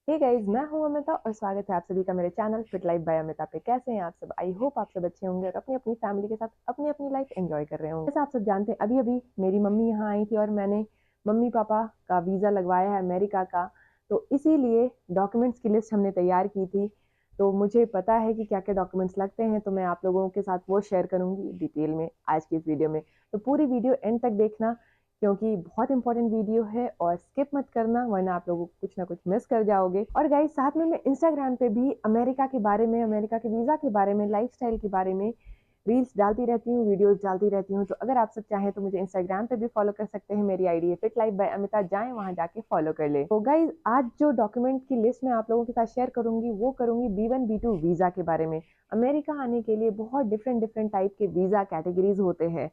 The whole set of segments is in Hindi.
हे गाइस, मैं हूं अमिता और स्वागत है आप सभी का मेरे channel fit life by Amita पे। कैसे हैं आप सब? आई होप आप सब अच्छे होंगे और अपनी अपनी फैमिली के साथ अपनी अपनी लाइफ एंजॉय कर रहे होंगे। जैसे आप सब जानते हैं, अभी अभी मेरी मम्मी यहाँ आई थी और मैंने मम्मी पापा का वीज़ा लगवाया है अमेरिका का। तो इसीलिए डॉक्यूमेंट्स की लिस्ट हमने तैयार की थी। तो मुझे पता है कि क्या क्या डॉक्यूमेंट्स लगते हैं, तो मैं आप लोगों के साथ वो शेयर करूंगी डिटेल में आज की इस वीडियो में। तो पूरी वीडियो एंड तक देखना, क्योंकि बहुत इंपॉर्टेंट वीडियो है और स्किप मत करना, वरना आप लोग कुछ ना कुछ मिस कर जाओगे। और गाइस, साथ में मैं इंस्टाग्राम पे भी अमेरिका के बारे में, अमेरिका के वीज़ा के बारे में, लाइफस्टाइल के बारे में रील्स डालती रहती हूँ, वीडियोस डालती रहती हूँ। तो अगर आप सब चाहें तो मुझे इंस्टाग्राम पे भी फॉलो कर सकते हैं। मेरी आईडी है फिट लाइफ बाय अमिता, जाएं वहां जाके फॉलो कर ले। तो गाइज, आज जो डॉक्यूमेंट की लिस्ट मैं आप लोगों के साथ शेयर करूंगी वो करूंगी B1 B2 वीज़ा के बारे में। अमेरिका आने के लिए बहुत डिफरेंट डिफरेंट टाइप के वीज़ा कैटेगरीज होते हैं।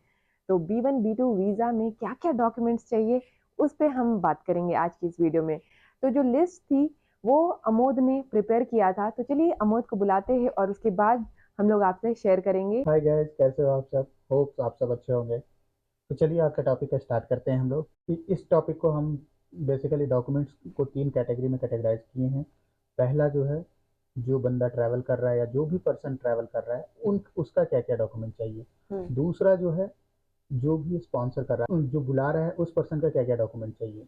तो B1 B2 वीज़ा में क्या क्या डॉक्यूमेंट्स चाहिए उस पर हम बात करेंगे आज की इस वीडियो में। तो जो लिस्ट थी वो अमोद ने प्रिपेयर किया था, तो चलिए अमोद को बुलाते हैं और उसके बाद हम लोग आपसे शेयर करेंगे। हाय गाइस, कैसे हो आप सब? होप आप सब अच्छे होंगे। तो चलिए आज का टॉपिक का स्टार्ट करते हैं हम लोग कि इस टॉपिक को हम बेसिकली डॉक्यूमेंट्स को तीन कैटेगरी में कैटेगराइज किए हैं। पहला जो है, जो बंदा ट्रैवल कर रहा है या जो भी पर्सन ट्रैवल कर रहा है उन उसका क्या क्या डॉक्यूमेंट चाहिए। दूसरा जो है, जो भी स्पॉन्सर कर रहा है, जो बुला रहा है उस पर्सन का क्या क्या डॉक्यूमेंट चाहिए।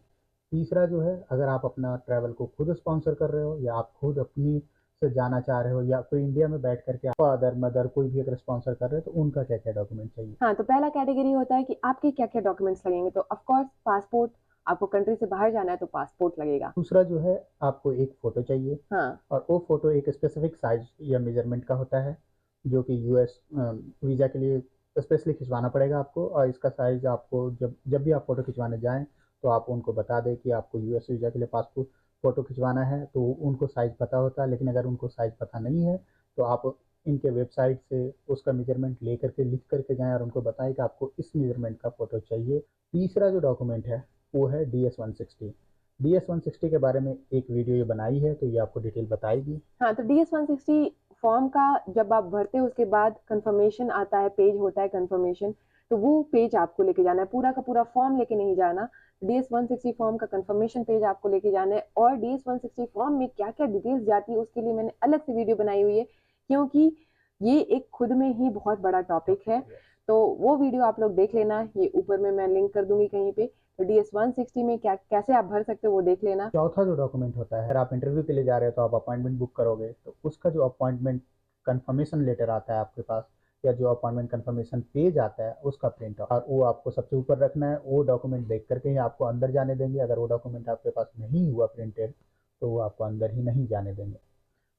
तीसरा जो है, अगर आप अपना ट्रैवल को खुद स्पॉन्सर कर रहे हो या आप खुद अपनी से जाना चाह रहे हो या कोई इंडिया में बैठ करके फादर मदर कोई भी अगर स्पॉन्सर कर रहे हो तो उनका क्या क्या डॉक्यूमेंट चाहिए। हाँ, तो पहला कैटेगरी होता है कि आपके क्या क्या डॉक्यूमेंट्स लगेंगे। तो ऑफ कोर्स पासपोर्ट, आपको कंट्री से बाहर जाना है तो पासपोर्ट लगेगा। दूसरा जो है, आपको एक फ़ोटो चाहिए हाँ। और वो फ़ोटो एक स्पेसिफिक साइज या मेजरमेंट का होता है, जो कि यूएस वीज़ा के लिए स्पेशली खिंचवाना पड़ेगा आपको। और इसका साइज़ आपको जब जब भी आप फ़ोटो खिंचवाने जाएं तो आप उनको बता दें कि आपको यूएस वीज़ा के लिए पासपोर्ट फ़ोटो खिंचवाना है, तो उनको साइज़ पता होता है। लेकिन अगर उनको साइज़ पता नहीं है तो आप इनके वेबसाइट से उसका मेजरमेंट ले करके लिख करके जाएं और उनको बताएं कि आपको इस मेजरमेंट का फ़ोटो चाहिए। तीसरा जो डॉक्यूमेंट है वो है DS-160। DS-160 के बारे में एक वीडियो ये बनाई है, तो ये आपको डिटेल बताएगी। हाँ, तो DS-160 फॉर्म का जब आप भरते हो उसके बाद कंफर्मेशन आता है, पेज होता है कंफर्मेशन। तो वो पेज आपको लेके जाना है, पूरा का पूरा फॉर्म लेके नहीं जाना। DS-160 फॉर्म का कंफर्मेशन पेज आपको लेके जाना है। और DS-160 फॉर्म में क्या क्या डिटेल्स जाती है उसके लिए मैंने अलग से वीडियो बनाई हुई है, क्योंकि ये एक खुद में ही बहुत बड़ा टॉपिक है। तो वो वीडियो आप लोग देख लेना, ये ऊपर में मैं लिंक कर दूंगी कहीं पे। तो DS-160 में क्या कैसे आप भर सकते हो वो देख लेना। चौथा जो डॉक्यूमेंट होता है, अगर आप इंटरव्यू के लिए जा रहे हो तो आप अपॉइंटमेंट बुक करोगे तो उसका जो अपॉइंटमेंट कंफर्मेशन लेटर आता है आपके पास, या जो अपॉइंटमेंट कंफर्मेशन पेज आता है उसका प्रिंट और वो आपको सबसे ऊपर रखना है। वो डॉक्यूमेंट देख करके ही आपको अंदर जाने देंगे। अगर वो डॉक्यूमेंट आपके पास नहीं हुआ प्रिंटेड तो वो आपको अंदर ही नहीं जाने देंगे।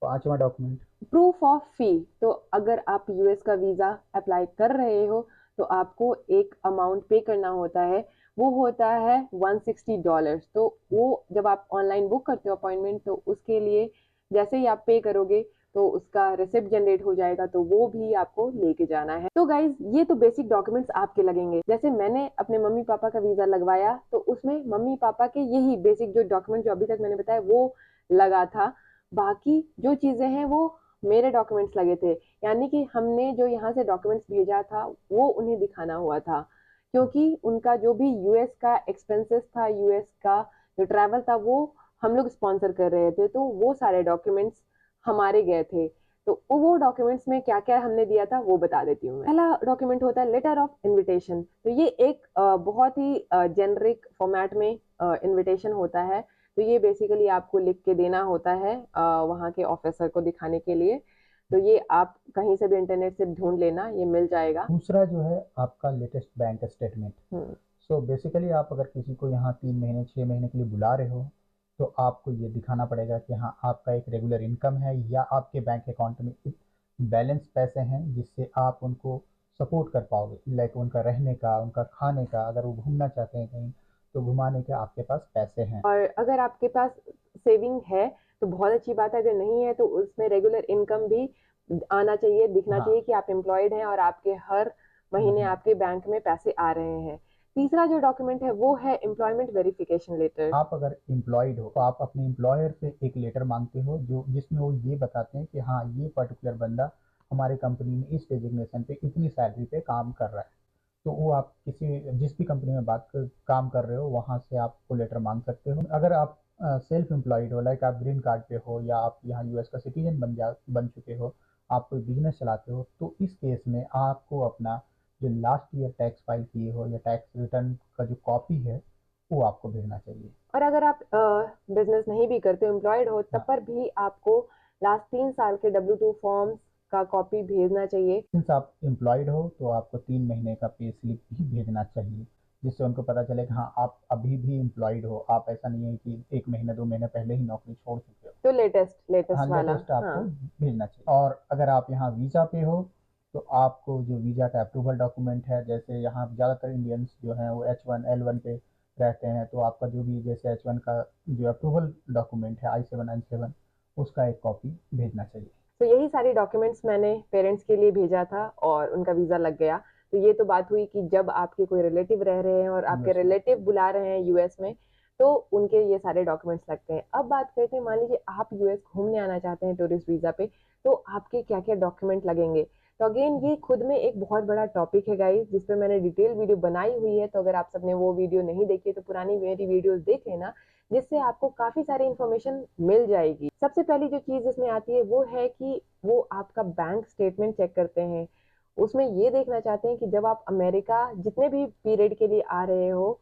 पांचवा डॉक्यूमेंट, प्रूफ ऑफ फी। तो अगर आप यूएस का वीजा अप्लाई कर रहे हो तो आपको एक अमाउंट पे करना होता है, वो होता है $160। तो वो जब आप ऑनलाइन बुक करते हो अपॉइंटमेंट, तो उसके लिए जैसे ही आप पे करोगे तो उसका रिसिप्ट जनरेट हो जाएगा, तो वो भी आपको लेके जाना है। तो गाइज, ये तो बेसिक डॉक्यूमेंट्स आपके लगेंगे। जैसे मैंने अपने मम्मी पापा का वीजा लगवाया तो उसमें मम्मी पापा के यही बेसिक जो डॉक्यूमेंट जो अभी तक मैंने बताया वो लगा था। बाकी जो चीजें हैं वो मेरे डॉक्यूमेंट्स लगे थे, यानी कि हमने जो यहाँ से डॉक्यूमेंट्स भेजा था वो उन्हें दिखाना हुआ था, क्योंकि उनका जो भी यूएस का एक्सपेंसेस था, यूएस का जो ट्रैवल था, वो हम लोग स्पॉन्सर कर रहे थे। तो वो सारे डॉक्यूमेंट्स हमारे गए थे। तो वो डॉक्यूमेंट्स में क्या क्या हमने दिया था वो बता देती हूँ मैं। पहला डॉक्यूमेंट होता है लेटर ऑफ इनविटेशन। तो ये एक बहुत ही जेनरिक फॉर्मेट में इनविटेशन होता है। तो ये बेसिकली आपको लिख के देना होता है वहाँ के ऑफिसर को दिखाने के लिए। तो ये आप कहीं से भी इंटरनेट से ढूंढ लेना, ये मिल जाएगा। दूसरा जो है आपका लेटेस्ट बैंक स्टेटमेंट। हम्म। सो बेसिकली आप अगर किसी को यहाँ 3 महीने 6 महीने के लिए बुला रहे हो तो आपको ये दिखाना पड़ेगा कि हाँ, आपका एक रेगुलर इनकम है या आपके बैंक अकाउंट में बैलेंस पैसे हैं जिससे आप उनको सपोर्ट कर पाओगे। लाइक उनका रहने का, उनका खाने का, अगर वो घूमना चाहते हैं कहीं तो घुमाने के आपके पास पैसे हैं। और अगर आपके पास सेविंग है तो बहुत अच्छी बात है, अगर नहीं है तो उसमें रेगुलर इनकम भी आना चाहिए, दिखना हाँ। चाहिए कि आप एम्प्लॉयड हैं और आपके हर महीने आपके बैंक में पैसे आ रहे हैं। तीसरा जो डॉक्यूमेंट है वो है एम्प्लॉयमेंट वेरिफिकेशन लेटर। आप अगर एम्प्लॉयड हो तो आप अपने एम्प्लॉयर से एक लेटर मांगते हो जो जिसमें वो ये बताते हैं कि हाँ, ये पर्टिकुलर बंदा हमारे कंपनी में इस डेजिग्नेशन पे इतनी सैलरी पे काम कर रहा है। तो वो आप किसी जिस भी कंपनी में काम कर रहे हो वहाँ से आप वो लेटर मांग सकते हो। अगर आप सेल्फ एम्प्लॉयड हो, लाइक आप ग्रीन कार्ड पे हो या आप यहाँ यूएस का सिटीजन बन चुके हो, आप कोई बिजनेस चलाते हो, तो इस केस में आपको अपना जो लास्ट ईयर टैक्स फाइल किए हो या टैक्स रिटर्न का जो कॉपी है वो आपको भेजना चाहिए। और अगर आप बिजनेस नहीं भी करते हो, एम्प्लॉयड हो, तब हाँ, पर भी आपको लास्ट 3 साल के W2 फॉर्म्स का कॉपी भेजना चाहिए। सिंस आप एम्प्लॉयड हो तो आपको 3 महीने का पे स्लिप भी भेजना चाहिए, जिससे उनको पता चले कि हाँ आप अभी भी एम्प्लॉयड हो, आप ऐसा नहीं है कि 1 महीने 2 महीने पहले ही नौकरी छोड़ चुके हो। तो हाँ, लेटेस्ट वाला। लेटेस्ट हाँ। आपको भेजना चाहिए। और अगर आप यहाँ वीज़ा पे हो तो आपको जो वीज़ा का अप्रूवल डॉक्यूमेंट है, जैसे यहाँ ज़्यादातर इंडियंस जो हैं वो H1L1 पे रहते हैं, तो आपका जो भी जैसे H1 का जो अप्रूवल डॉक्यूमेंट है I797 उसका एक कॉपी भेजना चाहिए। तो यही सारी डॉक्यूमेंट्स मैंने पेरेंट्स के लिए भेजा था और उनका वीज़ा लग गया। तो ये तो बात हुई कि जब आपके कोई रिलेटिव रह रहे हैं और आपके यूएस में रिलेटिव बुला रहे हैं यूएस में, तो उनके ये सारे डॉक्यूमेंट्स लगते हैं। अब बात करते हैं, मान लीजिए आप यूएस घूमने आना चाहते हैं टूरिस्ट वीज़ा पे, तो आपके क्या-क्या डॉक्यूमेंट लगेंगे? तो अगेन ये खुद में एक बहुत बड़ा टॉपिक है गाइस, जिस पे मैंने डिटेल वीडियो बनाई हुई है, तो अगर आप सबने वो वीडियो नहीं देखी है तो पुरानी मेरी वीडियोज़ देख लेना, जिससे आपको काफ़ी सारी इन्फॉर्मेशन मिल जाएगी। सबसे पहली जो चीज़ इसमें आती है वो है कि वो आपका बैंक स्टेटमेंट चेक करते हैं। उसमें ये देखना चाहते हैं कि जब आप अमेरिका जितने भी पीरियड के लिए आ रहे हो,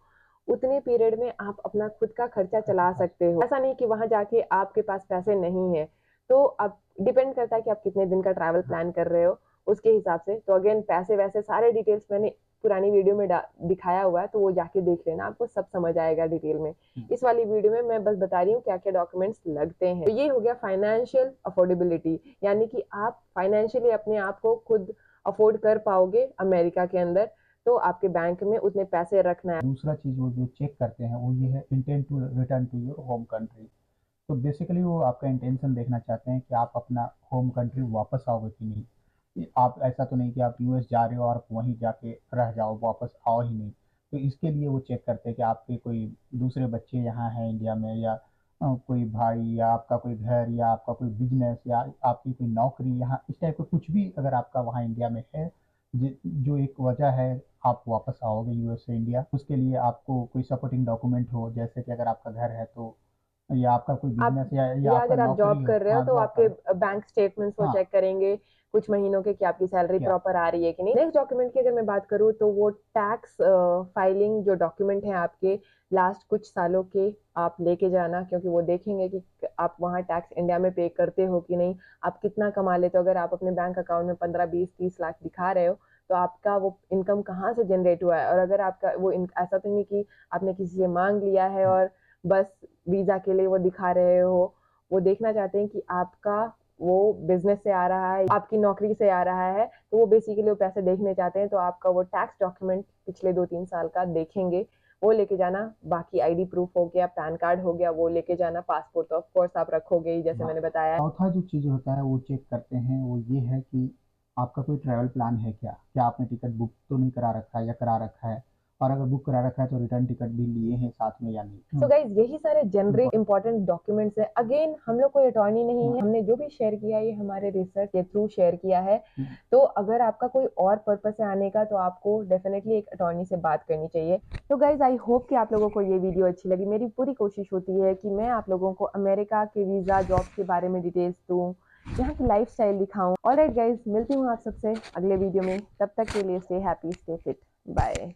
उतने पीरियड में आप अपना खुद का खर्चा खर्चा चला उठा सकते हो। ऐसा नहीं कि वहाँ जाके आपके पास पैसे नहीं हैं। तो अब डिपेंड करता है कि आप कितने दिन का ट्रैवल हाँ, प्लान कर रहे हो, उसके हिसाब से। तो अगेन पैसे-वैसे सारे डिटेल्स मैंने पुरानी वीडियो में दिखाया हुआ है, तो वो जाके देख लेना, आपको सब समझ आएगा डिटेल में। हम्म, इस वाली वीडियो में मैं बस बता रही हूँ क्या-क्या डॉक्यूमेंट्स लगते हैं। तो ये हो गया फाइनेंशियल अफोर्डेबिलिटी, यानी कि आप फाइनेंशियली अपने आप को खुद अफोर्ड कर पाओगे अमेरिका के अंदर, तो आपके बैंक में उतने पैसे रखना है। दूसरा चीज़ वो जो चेक करते हैं वो ये है intent to return to your home country. तो बेसिकली वो आपका इंटेंशन देखना चाहते हैं कि आप अपना होम कंट्री वापस आओगे कि नहीं। आप ऐसा तो नहीं कि आप यूएस जा रहे हो और आप वहीं जाके रह जाओ, वापस आओ ही नहीं। तो इसके लिए वो चेक करते हैं कि आपके कोई दूसरे बच्चे यहाँ हैं इंडिया में, या कोई भाई, या आपका कोई घर, या आपका कोई बिजनेस, या आपकी कोई नौकरी यहाँ, इस टाइप का कुछ भी अगर आपका वहाँ इंडिया में है जो एक वजह है आप वापस आओगे यूएस से इंडिया, उसके लिए आपको कोई सपोर्टिंग डॉक्यूमेंट हो, जैसे कि अगर आपका घर है तो, या आपका कोई आप बिजनेस, या आपका अगर आप जॉब नौकरी हो, कर रहे हो हाँ तो जॉब आपके कर, बैंक स्टेटमेंट्स वो हाँ चेक करेंगे कुछ महीनों के कि आपकी सैलरी क्या, प्रॉपर आ रही है कि नहीं। नेक्स्ट डॉक्यूमेंट की अगर मैं बात करूँ तो वो टैक्स फाइलिंग जो डॉक्यूमेंट है आपके लास्ट कुछ सालों के, आप लेके जाना, क्योंकि वो देखेंगे कि आप वहाँ टैक्स इंडिया में पे करते हो कि नहीं, आप कितना कमा लेते हो। अगर आप अपने बैंक अकाउंट में 15 20 30 लाख दिखा रहे हो, तो आपका वो इनकम कहाँ से जनरेट हुआ है। और अगर आपका वो ऐसा तो नहीं कि आपने किसी से मांग लिया है हाँ, और बस वीज़ा के लिए वो दिखा रहे हो। वो देखना चाहते हैं कि आपका वो बिज़नेस से आ रहा है, आपकी नौकरी से आ रहा है, तो वो बेसिकली वो पैसे देखने चाहते हैं। तो आपका वो टैक्स डॉक्यूमेंट पिछले 2 3 साल का देखेंगे, वो लेके जाना। बाकी आईडी प्रूफ हो गया, पैन कार्ड हो गया, वो लेके जाना। पासपोर्ट तो ऑफ कोर्स आप रखोगे ही, जैसे हाँ। मैंने बताया। चौथा जो चीज़ होता है वो चेक करते हैं, वो ये है कि आपका कोई ट्रैवल प्लान है क्या, क्या आपने टिकट बुक तो नहीं करा रखा है या करा रखा है, और अगर बुक करा रखा है तो रिटर्न टिकट भी लिए हैं साथ में या नहीं। सो गाइज यही सारे जनरल इंपॉर्टेंट डॉक्यूमेंट्स है। अगेन हम लोग कोई अटॉर्नी नहीं है, हाँ, हमने जो भी शेयर किया ये हमारे रिसर्च के थ्रू शेयर किया है। तो अगर आपका कोई और पर्पस है आने का, तो आपको डेफिनेटली एक अटॉर्नी से बात करनी चाहिए। तो गाइज आई होप कि आप लोगों को ये वीडियो अच्छी लगी। मेरी पूरी कोशिश होती है कि मैं आप लोगों को अमेरिका के वीज़ा जॉब के बारे में डिटेल्स दूँ, यहाँ की लाइफ स्टाइल दिखाऊँ। ऑलराइट गाइज, मिलती हूँ आप सबसे अगले वीडियो में। तब तक के लिए stay happy, stay fit, bye.